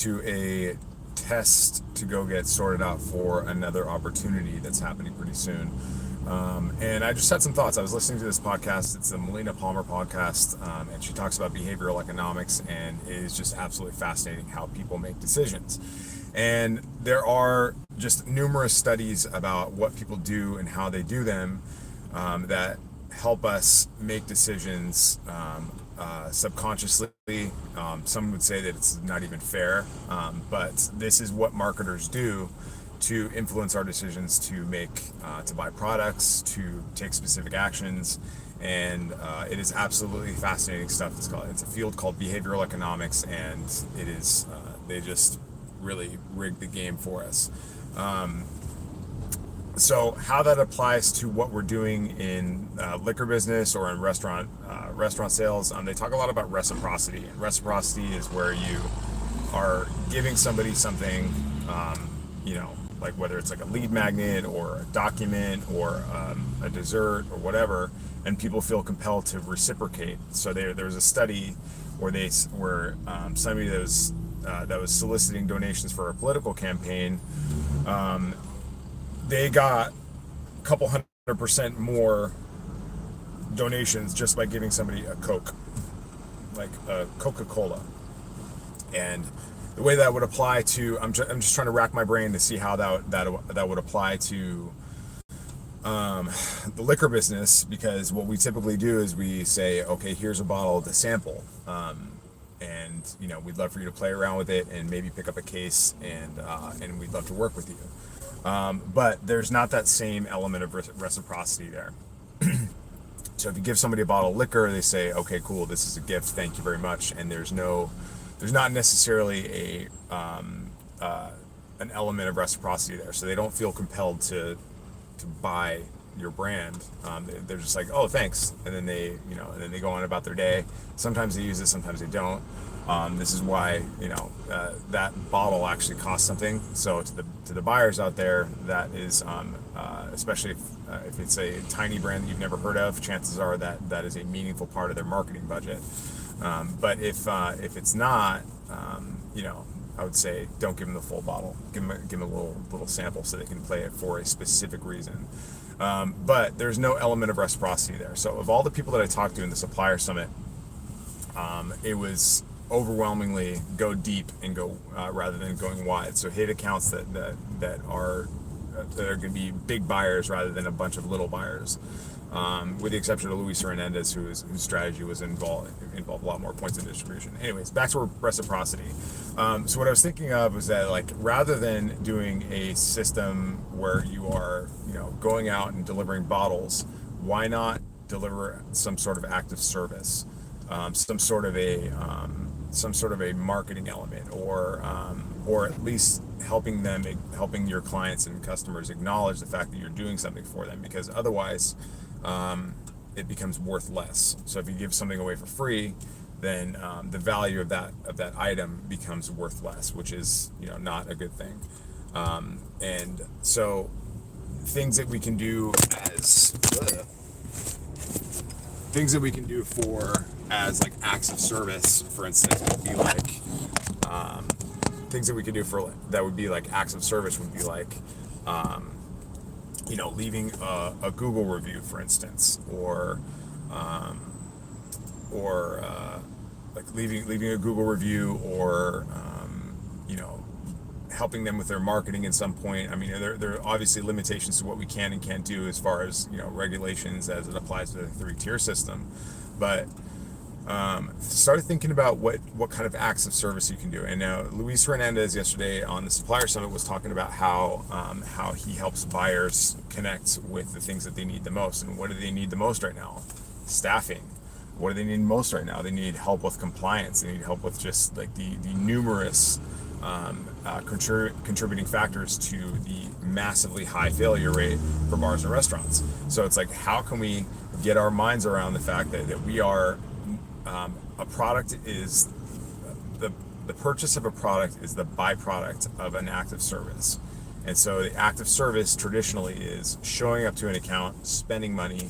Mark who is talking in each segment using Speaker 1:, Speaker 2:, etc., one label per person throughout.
Speaker 1: to a test to go get sorted out for another opportunity that's happening pretty soon. And I just had some thoughts. I was listening to this podcast. It's the Melina Palmer podcast, and she talks about behavioral economics, and it is just absolutely fascinating how people make decisions. And there are just numerous studies about what people do and how they do them that help us make decisions subconsciously. Some would say that it's not even fair, but this is what marketers do to influence our decisions to make, to buy products, to take specific actions. And it is absolutely fascinating stuff. It's a field called behavioral economics, and it is, they just really rig the game for us. So how that applies to what we're doing in liquor business or in restaurant sales, they talk a lot about reciprocity. And reciprocity is where you are giving somebody something, like whether it's like a lead magnet or a document or a dessert or whatever, and people feel compelled to reciprocate. So there was a study where somebody that was soliciting donations for a political campaign, they got a couple 100% more donations just by giving somebody a Coke, like a Coca-Cola. And the way that would apply to, I'm just trying to rack my brain to see how that would apply to the liquor business, because what we typically do is we say, okay, here's a bottle to sample, and we'd love for you to play around with it and maybe pick up a case, and we'd love to work with you. But there's not that same element of reciprocity there. So if you give somebody a bottle of liquor, they say, okay, cool, this is a gift, thank you very much. And there's not necessarily an element of reciprocity there. So they don't feel compelled to buy your brand. They're just like, oh, thanks. And then they go on about their day. Sometimes they use it, sometimes they don't. This is why that bottle actually costs something. So to the buyers out there, that is especially if it's a tiny brand that you've never heard of, chances are that is a meaningful part of their marketing budget. But if it's not, I would say don't give them the full bottle. Give them a little sample so they can play it for a specific reason. But there's no element of reciprocity there. So of all the people that I talked to in the supplier summit, it was overwhelmingly go deep and go rather than going wide. So hit accounts that are going to be big buyers rather than a bunch of little buyers. With the exception of Luis Hernandez, whose strategy was involved a lot more points of distribution. Anyways, back to reciprocity. So what I was thinking of was that, like, rather than doing a system where you are, going out and delivering bottles, why not deliver some sort of active service, some sort of a marketing element, or at least helping your clients and customers acknowledge the fact that you're doing something for them, because otherwise it becomes worth less. So if you give something away for free, then the value of that item becomes worth less, which is not a good thing. And so things that we can do as like acts of service, for instance, would be like things that we could do that would be like acts of service would be like leaving a Google review, for instance, or like leaving a Google review, or helping them with their marketing at some point. I mean, there are obviously limitations to what we can and can't do as far as regulations as it applies to the 3-tier system, but started thinking about what kind of acts of service you can do. And now Luis Hernandez yesterday on the Supplier Summit was talking about how he helps buyers connect with the things that they need the most. And what do they need the most right now? Staffing. What do they need most right now? They need help with compliance. They need help with just like the numerous contributing factors to the massively high failure rate for bars and restaurants. So it's like, how can we get our minds around the fact that we are a product is the purchase of a product is the byproduct of an act of service. And so the act of service traditionally is showing up to an account, spending money,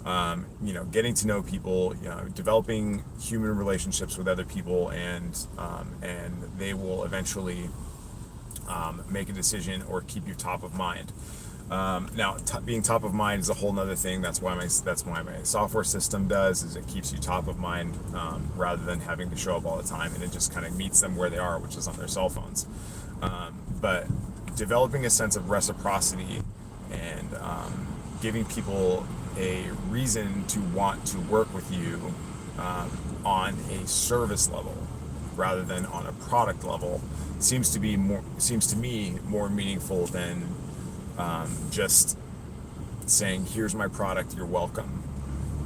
Speaker 1: Getting to know people, developing human relationships with other people, and they will eventually make a decision or keep you top of mind. Now, being top of mind is a whole nother thing. That's why my software system is it keeps you top of mind, rather than having to show up all the time, and it just kind of meets them where they are, which is on their cell phones. But developing a sense of reciprocity and giving people a reason to want to work with you on a service level rather than on a product level seems to me more meaningful than just saying, here's my product, you're welcome.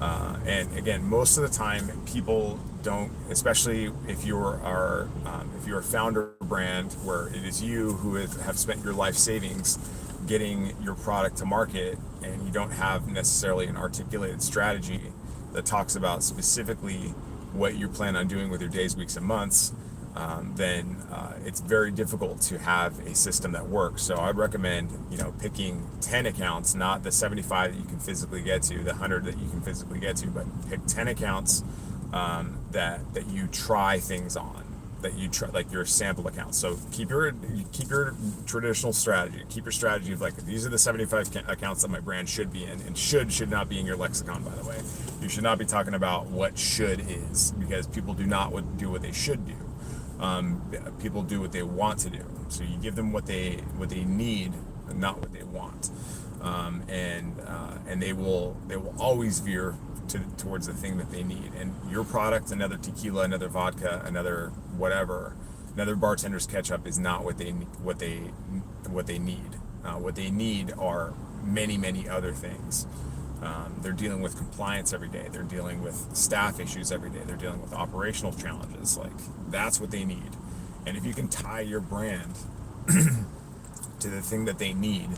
Speaker 1: And again, most of the time people don't, especially if you're a founder brand where it is you who have spent your life savings getting your product to market, and you don't have necessarily an articulated strategy that talks about specifically what you plan on doing with your days, weeks, and months, then it's very difficult to have a system that works. So I'd recommend, picking 10 accounts, not the 75 that you can physically get to, the 100 that you can physically get to, but pick 10 accounts that you try things on, that you try, like your sample accounts. So keep your traditional strategy. Keep your strategy of like, these are the 75 accounts that my brand should be in, and should not be in your lexicon, by the way. You should not be talking about what should is, because people do not do what they should do. People do what they want to do. So you give them what they need, and not what they want. And they will always veer towards the thing that they need. And your product, another tequila, another vodka, another whatever, another bartender's ketchup is not what they need. What they need are many other things. They're dealing with compliance every day. They're dealing with staff issues every day. They're dealing with operational challenges. Like, that's what they need. And if you can tie your brand to the thing that they need,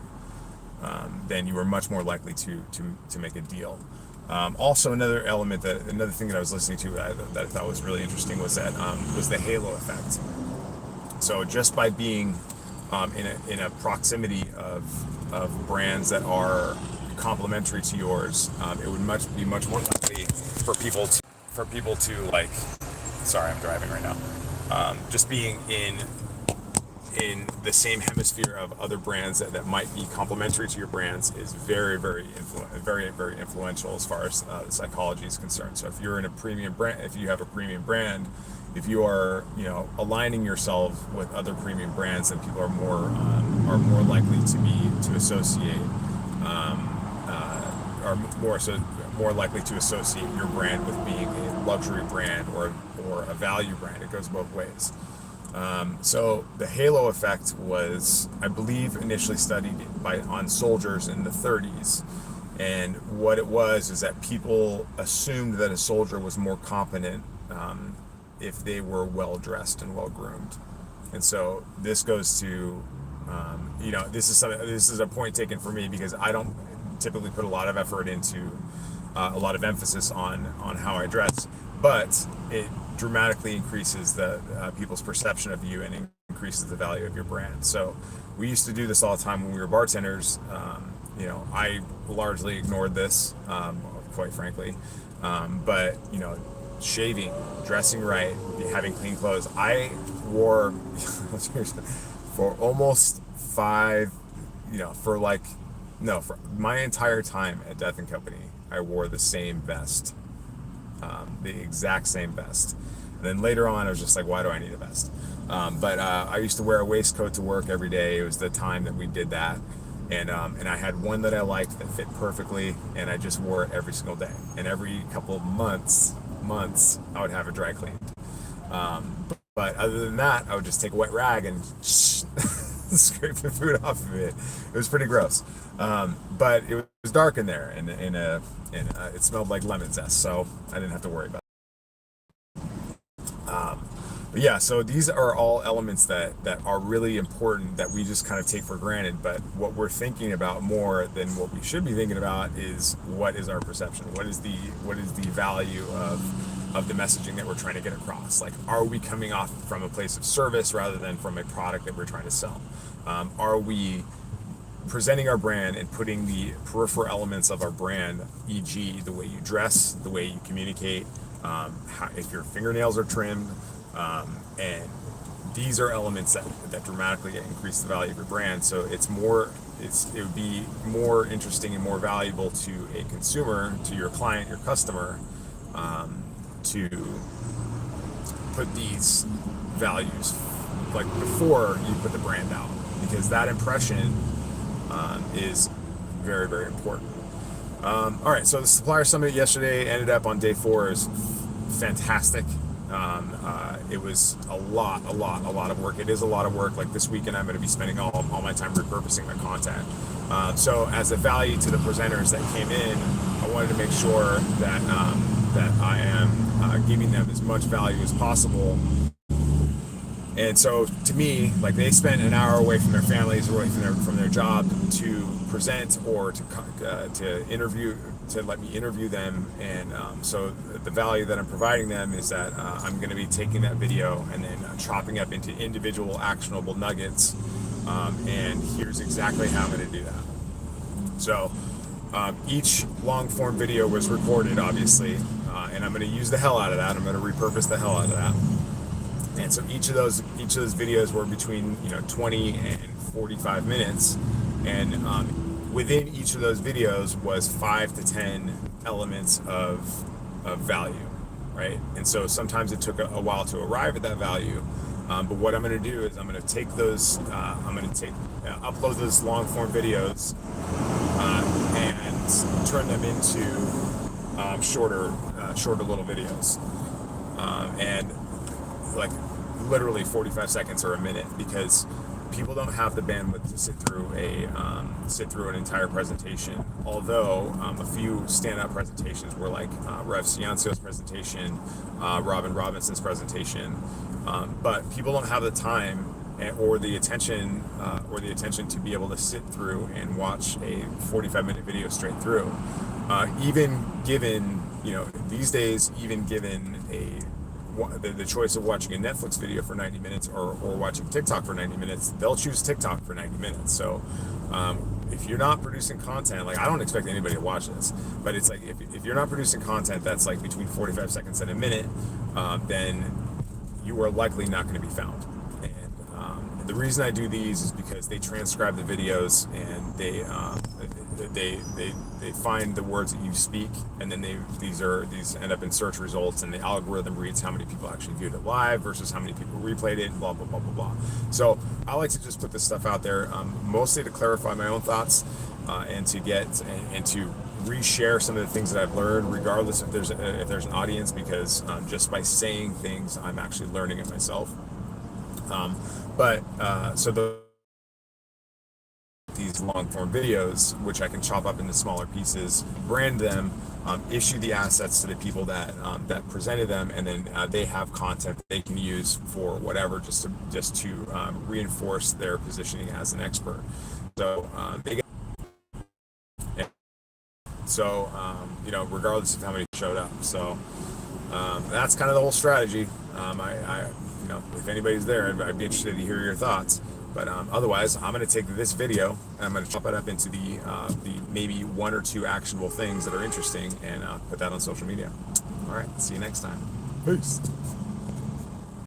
Speaker 1: then you are much more likely to make a deal. Also, another thing that I was listening to that I thought was really interesting was the halo effect. So just by being in a proximity of brands that are complementary to yours, it would be much more likely for people to like. Sorry, I'm driving right now. Just being in the same hemisphere of other brands that might be complementary to your brands is very influential as far as the psychology is concerned. So if you're in a premium brand, if you have a premium brand, if you are aligning yourself with other premium brands, then people are more likely to associate are more likely to associate your brand with being a luxury brand or a value brand. It goes both ways. So the halo effect was, I believe, initially studied on soldiers in the 30s. And what it was is that people assumed that a soldier was more competent if they were well dressed and well groomed. And so this goes to, this is a point taken for me, because I don't typically put a lot of effort into a lot of emphasis on how I dress, but it dramatically increases the people's perception of you and increases the value of your brand. So we used to do this all the time when we were bartenders. I largely ignored this, quite frankly, but shaving, dressing right, having clean clothes. I wore for almost for my entire time at Death and Company, I wore the same vest, the exact same vest. And then later on, I was just like, why do I need a vest? But I used to wear a waistcoat to work every day. It was the time that we did that. And I had one that I liked that fit perfectly, and I just wore it every single day. And every couple of months, I would have it dry cleaned. But other than that, I would just take a wet rag and scrape the food off of it. It was pretty gross. But it was dark in there, and it smelled like lemon zest, so I didn't have to worry about it. But yeah, so these are all elements that are really important that we just kind of take for granted. But what we're thinking about more than what we should be thinking about is, what is our perception? What is the value of the messaging that we're trying to get across? Like, are we coming off from a place of service rather than from a product that we're trying to sell? Are we presenting our brand and putting the peripheral elements of our brand, e.g., the way you dress, the way you communicate, if your fingernails are trimmed, and these are elements that dramatically increase the value of your brand. So it would be more interesting and more valuable to a consumer, to your client, your customer, to put these values like before you put the brand out, because that impression is very, very important. All right, so the supplier summit yesterday ended up on day 4 is fantastic. It was a lot of work. It is a lot of work. Like this weekend, I'm going to be spending all my time repurposing my content. So as a value to the presenters that came in, I wanted to make sure that that I am giving them as much value as possible. And so to me, like, they spent an hour away from their families, away from their job to present or to interview, to let me interview them. And so the value that I'm providing them is that I'm going to be taking that video and then chopping up into individual actionable nuggets. And here's exactly how I'm going to do that. So each long form video was recorded, obviously, and I'm going to use the hell out of that. I'm going to repurpose the hell out of that. And so each of those videos were between 20 and 45 minutes, and within each of those videos was 5 to 10 elements of value, right? And so sometimes it took a while to arrive at that value, but what I'm going to do is I'm going to take those, upload those long form videos and turn them into shorter little videos, and like literally 45 seconds or a minute, because people don't have the bandwidth to sit through an entire presentation. Although a few standout presentations were like Rev Ciancio's presentation, Robin Robinson's presentation, but people don't have the time or the attention to be able to sit through and watch a 45-minute video straight through. Even given, these days, even given the choice of watching a Netflix video for 90 minutes or watching TikTok for 90 minutes, they'll choose TikTok for 90 minutes. So if you're not producing content, like, I don't expect anybody to watch this, but it's like, if you're not producing content that's like between 45 seconds and a minute, then you are likely not going to be found. And the reason I do these is because they transcribe the videos, and they find the words that you speak, and then these end up in search results, and the algorithm reads how many people actually viewed it live versus how many people replayed it, and blah blah blah blah blah. So I like to just put this stuff out there, mostly to clarify my own thoughts, and to reshare some of the things that I've learned, regardless if there's an audience, because just by saying things, I'm actually learning it myself. These long form videos, which I can chop up into smaller pieces, brand them, issue the assets to the people that presented them, and then they have content that they can use for whatever, just to reinforce their positioning as an expert. Regardless of how many showed up. So that's kind of the whole strategy. If anybody's there, I'd be interested to hear your thoughts. But otherwise, I'm going to take this video and I'm going to chop it up into the maybe 1 or 2 actionable things that are interesting, and put that on social media. All right, see you next time. Peace.